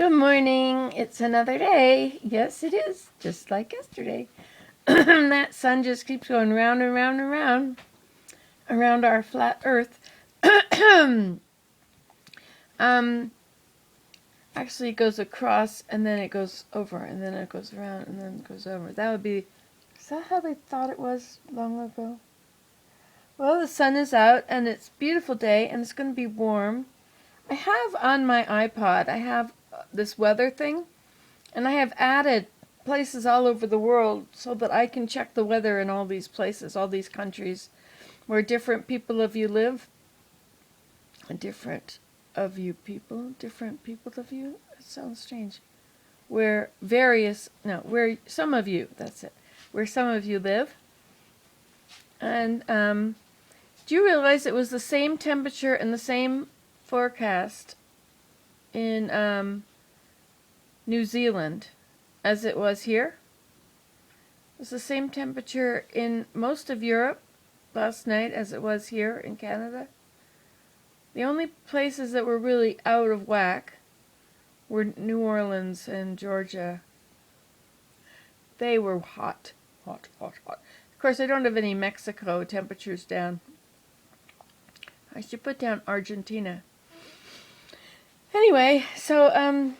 Good morning. It's another day. Yes, it is. Just like yesterday. That sun just keeps going round and round and round around our flat earth. um Actually it goes across and then it goes over and then it goes around and then it goes over. Is that how they thought it was long ago? Well, the sun is out and it's a beautiful day and it's going to be warm. I have on my iPod, I have this weather thing. And I have added places all over the world so that I can check the weather in all these places, all these countries where different people of you live. Different people of you? It sounds strange. Where some of you, that's it, where some of you live. And do you realize it was the same temperature and the same forecast in New Zealand as it was here? It was the same temperature in most of Europe last night as it was here in Canada. The only places that were really out of whack were New Orleans and Georgia. They were hot, hot, hot, hot. Of course, I don't have any Mexico temperatures down. I should put down Argentina. Anyway, so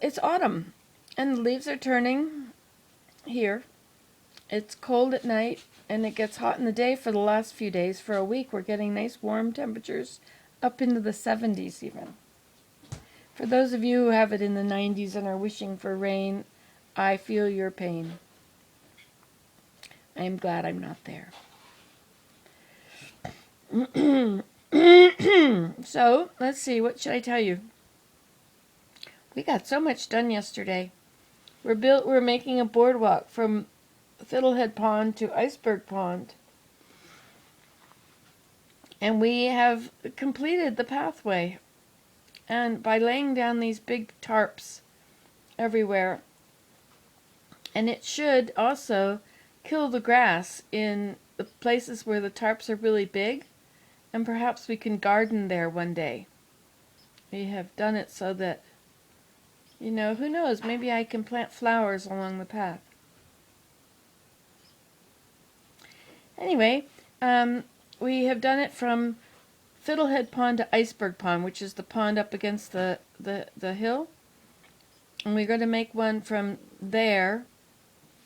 it's autumn, and the leaves are turning here. It's cold at night, and it gets hot in the day for the last few days. For a week, we're getting nice warm temperatures, up into the 70s even. For those of you who have it in the 90s and are wishing for rain, I feel your pain. I am glad I'm not there. So, let's see, what should I tell you? We got so much done yesterday. We're making a boardwalk from Fiddlehead Pond to Iceberg Pond. And we have completed the pathway. And by laying down these big tarps everywhere, and it should also kill the grass in the places where the tarps are really big, and perhaps we can garden there one day. We have done it so that, who knows, maybe I can plant flowers along the path. Anyway, we have done it from Fiddlehead Pond to Iceberg Pond, which is the pond up against the hill. And we're going to make one from there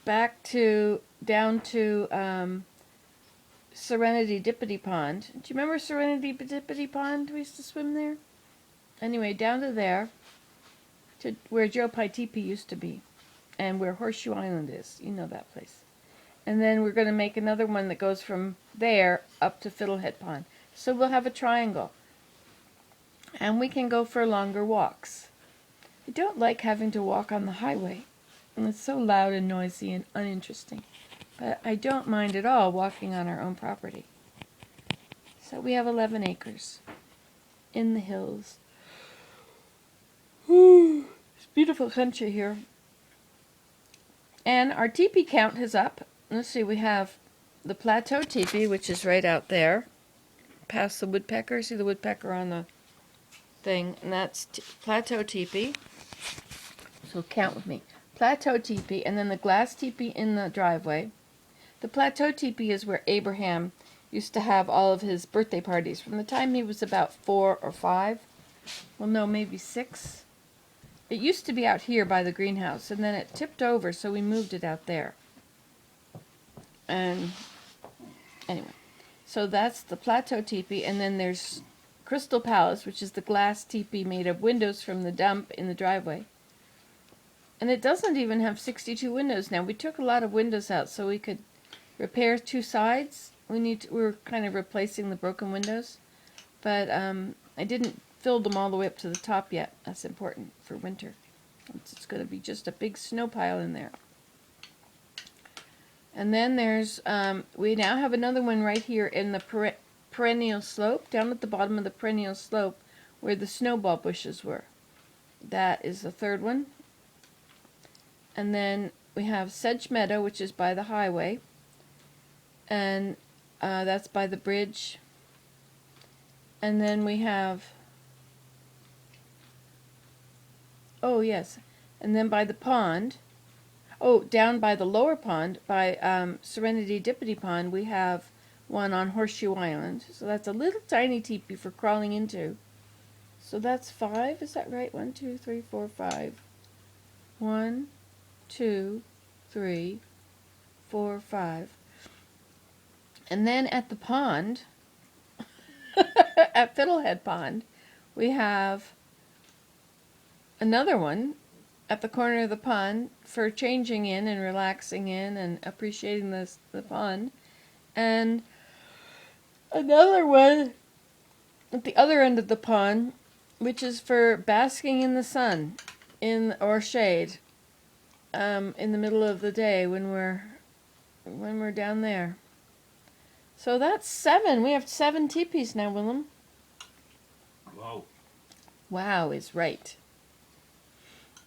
back down to Serenity Dippity Pond. Do you remember Serenity Dippity Pond? We used to swim there. Anyway, down to there, to where Joe Paitipi used to be, and where Horseshoe Island is. You know that place. And then we're going to make another one that goes from there up to Fiddlehead Pond. So we'll have a triangle. And we can go for longer walks. I don't like having to walk on the highway. And it's so loud and noisy and uninteresting. But I don't mind at all walking on our own property. So we have 11 acres in the hills. It's beautiful country here. And our teepee count is up. Let's see, we have the plateau teepee, which is right out there, past the woodpecker. See the woodpecker on the thing, and that's plateau teepee. So count with me. Plateau teepee, and then the glass teepee in the driveway. The plateau teepee is where Abraham used to have all of his birthday parties from the time he was about 4 or 5. Well, no, maybe 6. It used to be out here by the greenhouse, and then it tipped over, so we moved it out there. And anyway, so that's the plateau teepee, and then there's Crystal Palace, which is the glass teepee made of windows from the dump in the driveway. And it doesn't even have 62 windows now. We took a lot of windows out so we could repair 2 sides. We're kind of replacing the broken windows, but I didn't fill them all the way up to the top yet. That's important for winter. It's going to be just a big snow pile in there. And then there's, we now have another one right here in the perennial slope, down at the bottom of the perennial slope where the snowball bushes were. That is the third one. And then we have Sedge Meadow, which is by the highway. And that's by the bridge. And then we have Oh, yes. And then by the pond, oh, down by the lower pond, by Serenity Dippity Pond, we have one on Horseshoe Island. So that's a little tiny teepee for crawling into. So that's 5, is that right? 1, 2, 3, 4, 5. 1, 2, 3, 4, 5. And then at the pond, at Fiddlehead Pond, we have another one at the corner of the pond for changing in and relaxing in and appreciating the pond. And another one at the other end of the pond, which is for basking in the sun or shade in the middle of the day when we're down there. So that's 7. We have 7 teepees now, Willem. Wow. Wow is right.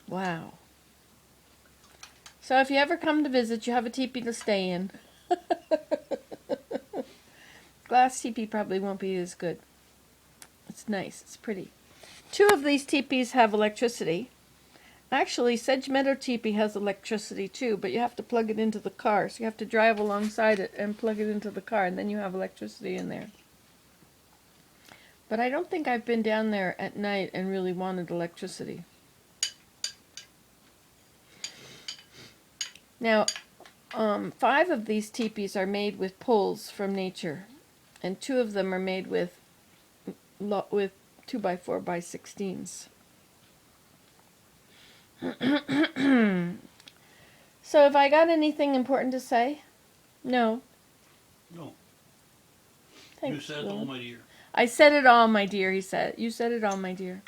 Wow. So if you ever come to visit, you have a teepee to stay in. Glass teepee probably won't be as good. It's nice. It's pretty. 2 of these teepees have electricity. Actually, Sedge Meadow teepee has electricity too, but you have to plug it into the car. So you have to drive alongside it and plug it into the car, and then you have electricity in there. But I don't think I've been down there at night and really wanted electricity. Now, 5 of these teepees are made with poles from nature, and 2 of them are made with 2x4x16s. So have I got anything important to say? No. No. Thanks, You said all, my dear. I said it all, my dear, he said. You said it all, my dear.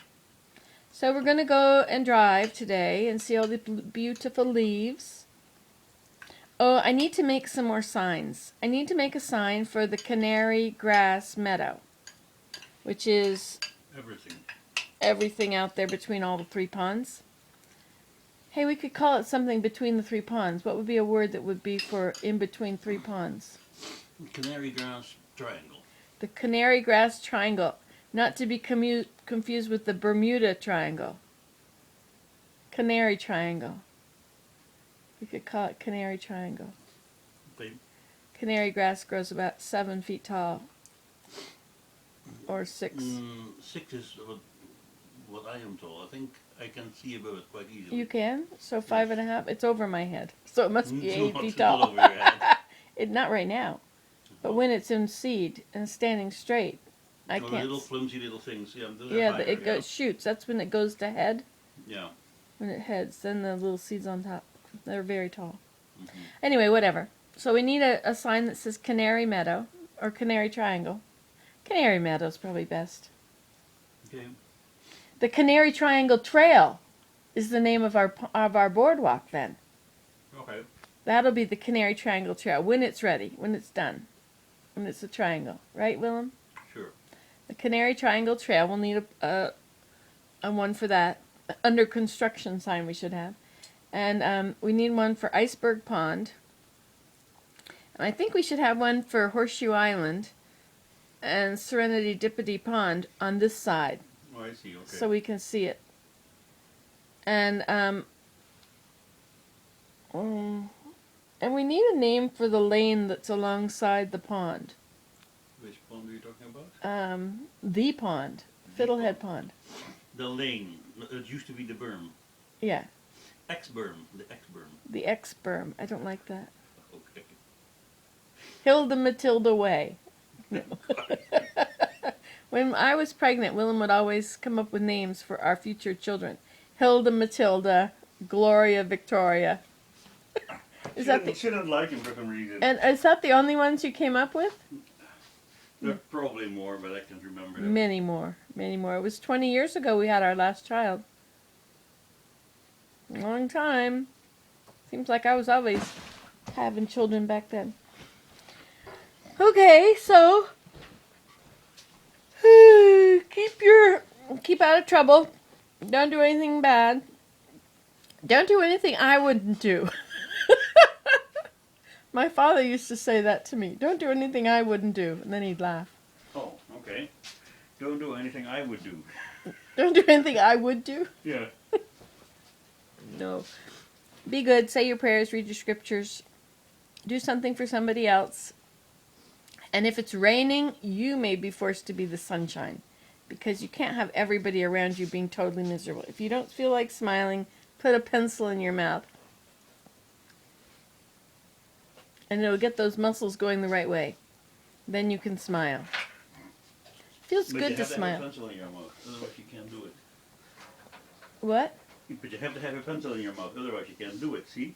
So we're going to go and drive today and see all the beautiful leaves. Oh, I need to make some more signs. I need to make a sign for the Canary grass meadow, which is everything out there between all the 3 ponds. Hey, we could call it something between the 3 ponds. What would be a word that would be for in between 3 ponds? Canary grass triangle. The Canary grass triangle, not to be confused with the Bermuda Triangle. Canary Triangle. We could call it Canary Triangle. Okay. Canary grass grows about 7 feet tall. Or 6. 6 is what I am told. I think I can see above it quite easily. You can? So 5.5? It's over my head. So it must be 8 feet It's tall. not over your head. Not right now. But when it's in seed and standing straight, I can't. Little flimsy little things. Yeah, it goes shoots. That's when it goes to head. Yeah. When it heads, then the little seeds on top. They're very tall. Mm-hmm. Anyway, whatever. So we need a sign that says Canary Meadow or Canary Triangle. Canary Meadow's probably best. Okay. The Canary Triangle Trail is the name of our boardwalk then. Okay. That'll be the Canary Triangle Trail when it's ready, when it's done. When it's a triangle. Right, Willem? Sure. The Canary Triangle Trail. We'll need a one for that. Under construction sign we should have. And we need one for Iceberg Pond. And I think we should have one for Horseshoe Island and Serenity Dippity Pond on this side. Oh, I see. Okay. So we can see it. And we need a name for the lane that's alongside the pond. Which pond are you talking about? The pond. Fiddlehead Pond. The lane. It used to be the berm. Yeah. X-berm. The X-berm. The X-berm. I don't like that. Okay. Hilda Matilda Way. No. When I was pregnant, Willem would always come up with names for our future children. Hilda Matilda, Gloria Victoria. Shouldn't like him for some reason. And is that the only ones you came up with? There are probably more, but I can't remember them. Many more. Many more. It was 20 years ago we had our last child. Long time. Seems like I was always having children back then. Okay, so keep out of trouble. Don't do anything bad. Don't do anything I wouldn't do. My father used to say that to me. Don't do anything I wouldn't do. And then he'd laugh. Oh, okay. Don't do anything I would do. Don't do anything I would do? Yeah. No. Be good. Say your prayers. Read your scriptures. Do something for somebody else. And if it's raining, you may be forced to be the sunshine. Because you can't have everybody around you being totally miserable. If you don't feel like smiling, put a pencil in your mouth. And it'll get those muscles going the right way. Then you can smile. Feels But good you to have to have smile. a pencil in your mouth, otherwise you can't do it. What? But you have to have a pencil in your mouth, otherwise you can't do it, see?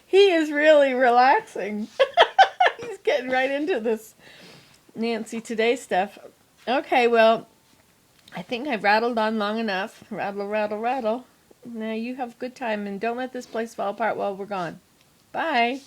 He is really relaxing. He's getting right into this Nancy Today stuff. Okay, well, I think I've rattled on long enough. Rattle, rattle, rattle. Now you have a good time and don't let this place fall apart while we're gone. Bye.